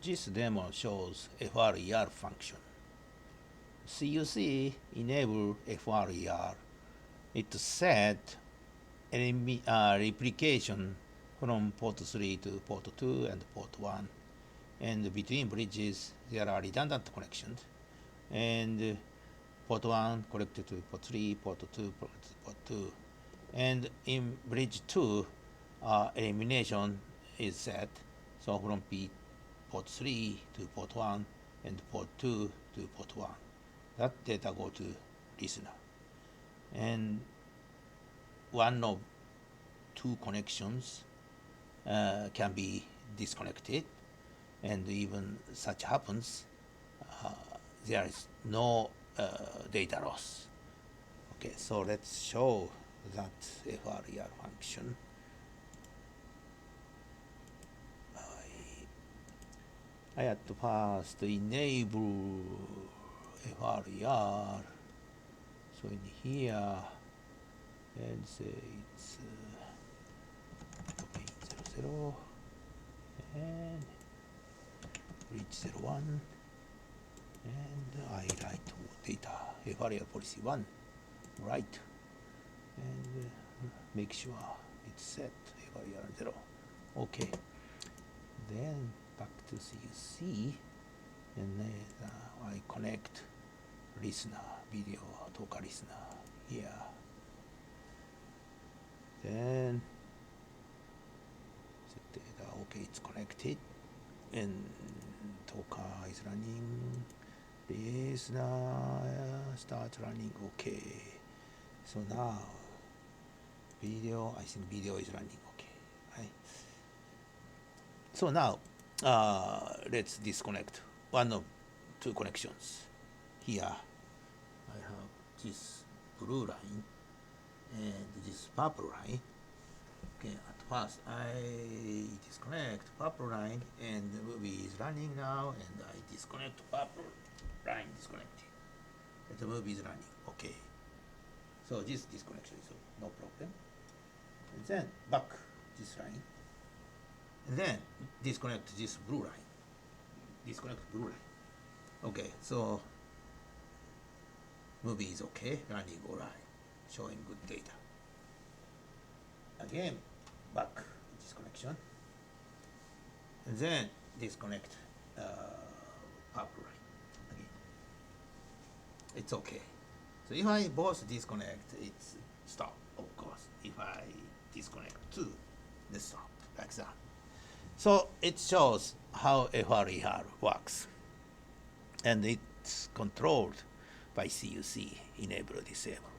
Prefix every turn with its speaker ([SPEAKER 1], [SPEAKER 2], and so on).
[SPEAKER 1] this demo shows FRER function. CUC enable FRER. It set replication from port 3 to port 2 and port 1. And between bridges, there are redundant connections. And port 1 connected to port 3, port 2, port 2. And in bridge 2, elimination is set. So from port 3 to port 1 and port 2 to port 1. That data go to listener. And one of two connections can be disconnected. And even such happens, there is no data loss. Okay, so let's show that FRER function. I have to first enable FRER. So in here, let's say it's domain 00 and bridge 01, and I write data FRER policy 1, right, and make sure it's set FRER 0. Okay, then back to CUC, and then I connect listener, video talker listener here. Then set data, okay, it's connected, and talker is running, listener start running, okay. So now video, I think video is running, okay, right? So now let's disconnect one of two connections. Here I have this blue line and this purple line. Okay, at first I disconnect purple line and the movie is running now, and I disconnect purple line, disconnected. And the movie is running, okay. So this disconnection is no problem. And then back this line. And then disconnect this blue line. Disconnect blue line. Okay, so movie is okay, running all right, showing good data. Again, back disconnection. And then disconnect purple line again. It's okay. So if I both disconnect, it's stop, of course. If I disconnect too, then stop, like that. So it shows how FRER works. And it's controlled by CUC, enable, disable.